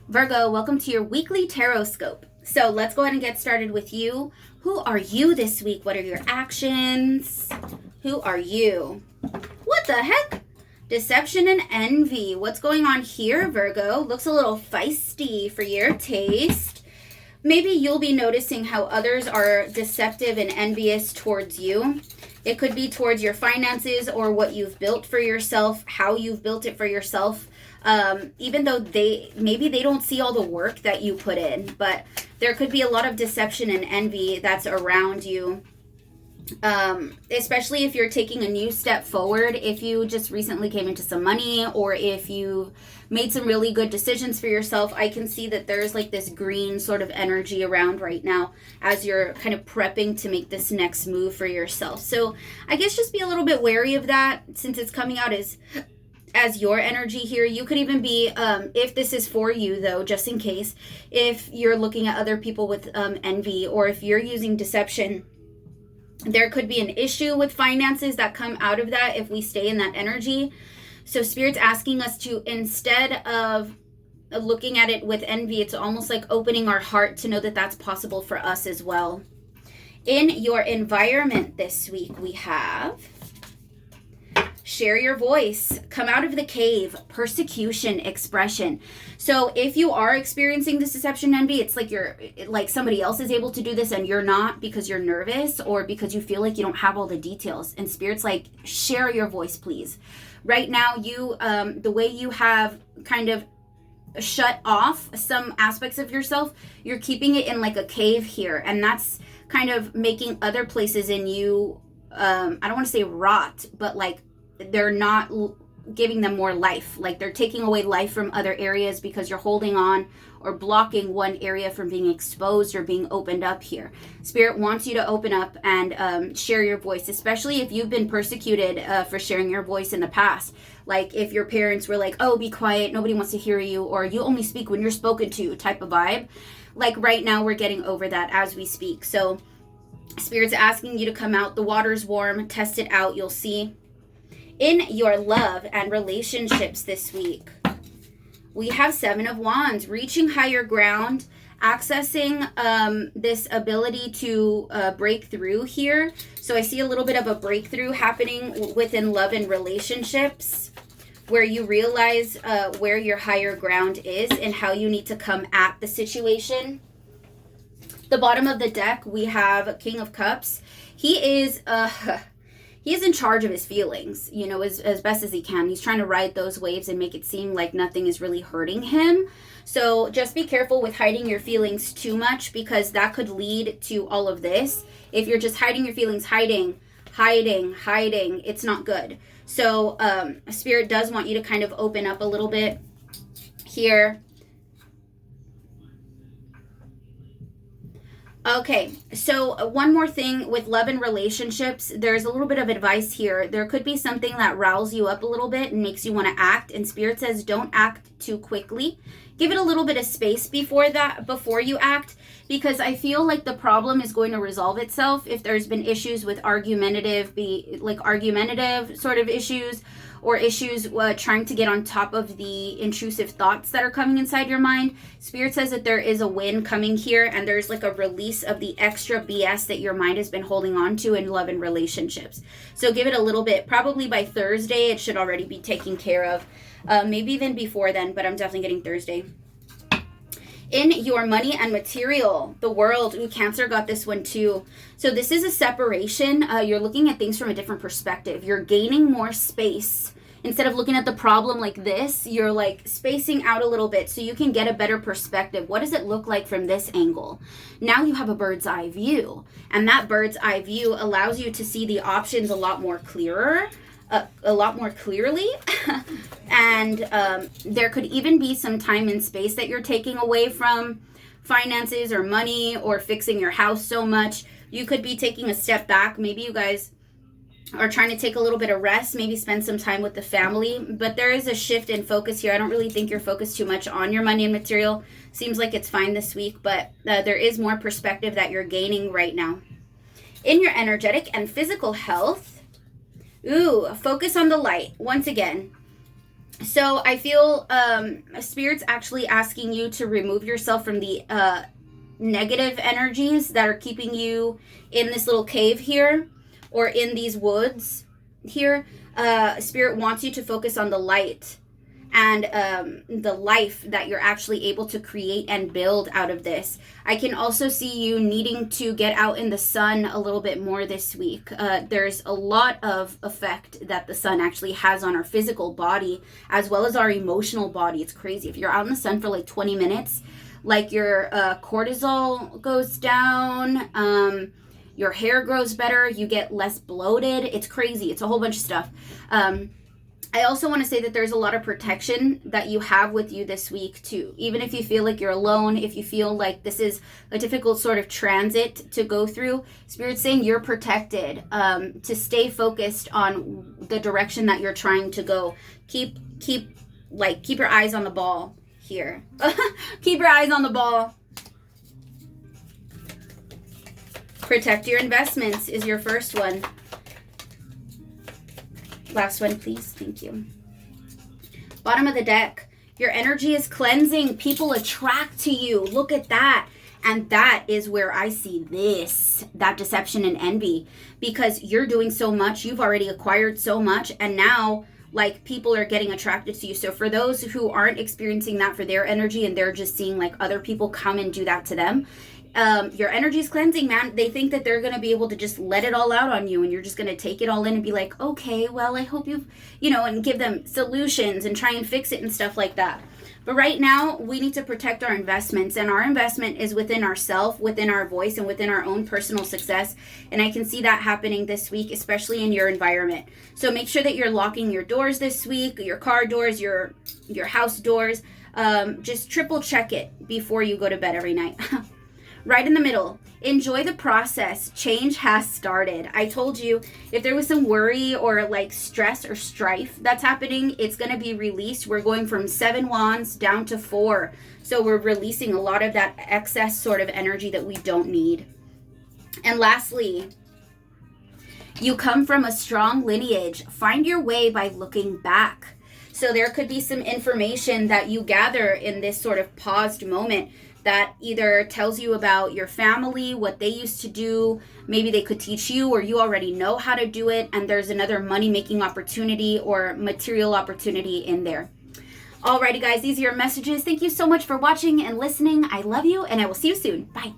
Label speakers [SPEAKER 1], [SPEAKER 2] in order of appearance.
[SPEAKER 1] Virgo, welcome to your weekly Tarotscope. So let's go ahead and get started with you. Who are you this week? What are your actions? Who are you? What the heck? Deception and envy. What's going on here, Virgo? Looks a little feisty for your taste. Maybe you'll be noticing how others are deceptive and envious towards you. It could be towards your finances or what you've built for yourself, how you've built it for yourself. Even though maybe they don't see all the work that you put in, but there could be a lot of deception and envy that's around you. Especially if you're taking a new step forward, if you just recently came into some money, or if you made some really good decisions for yourself. I can see that there's like this green sort of energy around right now as you're kind of prepping to make this next move for yourself. So I guess just be a little bit wary of that, since it's coming out as your energy here. You could even be, if this is for you though, just in case, if you're looking at other people with envy, or if you're using deception, there could be an issue with finances that come out of that if we stay in that energy. So Spirit's asking us to, instead of looking at it with envy, it's almost like opening our heart to know that that's possible for us as well. In your environment this week, we have share your voice, come out of the cave, persecution, expression. So if you are experiencing this deception envy, it's like somebody else is able to do this and you're not, because you're nervous or because you feel like you don't have all the details. And Spirit's like, share your voice, please. Right now, you the way you have kind of shut off some aspects of yourself, you're keeping it in like a cave here, and that's kind of making other places in you, I don't want to say rot, but like they're not giving them more life. Like they're taking away life from other areas because you're holding on or blocking one area from being exposed or being opened up here. Spirit wants you to open up and share your voice, especially if you've been persecuted for sharing your voice in the past. Like if your parents were like, oh, be quiet, nobody wants to hear you, or you only speak when you're spoken to type of vibe. Like right now we're getting over that as we speak. So Spirit's asking you to come out. The water's warm. Test it out. You'll see. In your love and relationships this week, we have Seven of Wands, reaching higher ground, accessing this ability to break through here. So I see a little bit of a breakthrough happening within love and relationships, where you realize where your higher ground is and how you need to come at the situation. The bottom of the deck, we have King of Cups. He is in charge of his feelings, as best as he can. He's trying to ride those waves and make it seem like nothing is really hurting him. So just be careful with hiding your feelings too much, because that could lead to all of this. If you're just hiding your feelings, hiding, it's not good. So Spirit does want you to kind of open up a little bit here. Okay, so one more thing with love and relationships, there's a little bit of advice here. There could be something that riles you up a little bit and makes you want to act, and Spirit says don't act too quickly. Give it a little bit of space before you act, because I feel like the problem is going to resolve itself if there's been issues with argumentative sort of issues, or issues trying to get on top of the intrusive thoughts that are coming inside your mind. Spirit says that there is a win coming here, and there's like a release of the extra BS that your mind has been holding on to in love and relationships. So give it a little bit. Probably by Thursday, it should already be taken care of. Maybe even before then, but I'm definitely getting Thursday. In your money and material, the World. Ooh, Cancer got this one too. So this is a separation. You're looking at things from a different perspective. You're gaining more space. Instead of looking at the problem like this, you're like spacing out a little bit so you can get a better perspective. What does it look like from this angle? Now you have a bird's eye view, and that bird's eye view allows you to see the options a lot more clearly. And there could even be some time and space that you're taking away from finances or money or fixing your house so much. You could be taking a step back. Maybe you guys are trying to take a little bit of rest, maybe spend some time with the family, but there is a shift in focus here. I don't really think you're focused too much on your money and material. Seems like it's fine this week, but there is more perspective that you're gaining right now. In your energetic and physical health, focus on the light. Once again, So I feel Spirit's actually asking you to remove yourself from the negative energies that are keeping you in this little cave here or in these woods here. Spirit wants you to focus on the light and the life that you're actually able to create and build out of this. I can also see you needing to get out in the sun a little bit more this week. There's a lot of effect that the sun actually has on our physical body as well as our emotional body. It's crazy. If you're out in the sun for like 20 minutes, like your cortisol goes down, your hair grows better, you get less bloated. It's crazy. It's a whole bunch of stuff. I also want to say that there's a lot of protection that you have with you this week too. Even if you feel like you're alone, if you feel like this is a difficult sort of transit to go through, Spirit's saying you're protected, to stay focused on the direction that you're trying to go. Keep your eyes on the ball here. Keep your eyes on the ball. Protect your investments is your first one. Last one, please. Thank you. Bottom of the deck. Your energy is cleansing. People attract to you. Look at that. And that is where I see that deception and envy. Because you're doing so much. You've already acquired so much. And now, like, people are getting attracted to you. So for those who aren't experiencing that for their energy and they're just seeing, like, other people come and do that to them, your energy is cleansing, man. They think that they're going to be able to just let it all out on you and you're just going to take it all in and be like, okay, well, I hope you've, and give them solutions and try and fix it and stuff like that. But right now, we need to protect our investments, and our investment is within ourself, within our voice, and within our own personal success. And I can see that happening this week, especially in your environment. So make sure that you're locking your doors this week, your car doors, your house doors. Just triple check it before you go to bed every night. Right in the middle. Enjoy the process. Change has started. I told you, if there was some worry or like stress or strife that's happening, it's going to be released. We're going from 7 wands down to 4. So we're releasing a lot of that excess sort of energy that we don't need. And lastly, you come from a strong lineage. Find your way by looking back. So there could be some information that you gather in this sort of paused moment that either tells you about your family, what they used to do. Maybe they could teach you, or you already know how to do it, and there's another money-making opportunity or material opportunity in there. Alrighty, guys, these are your messages. Thank you so much for watching and listening. I love you, and I will see you soon. Bye.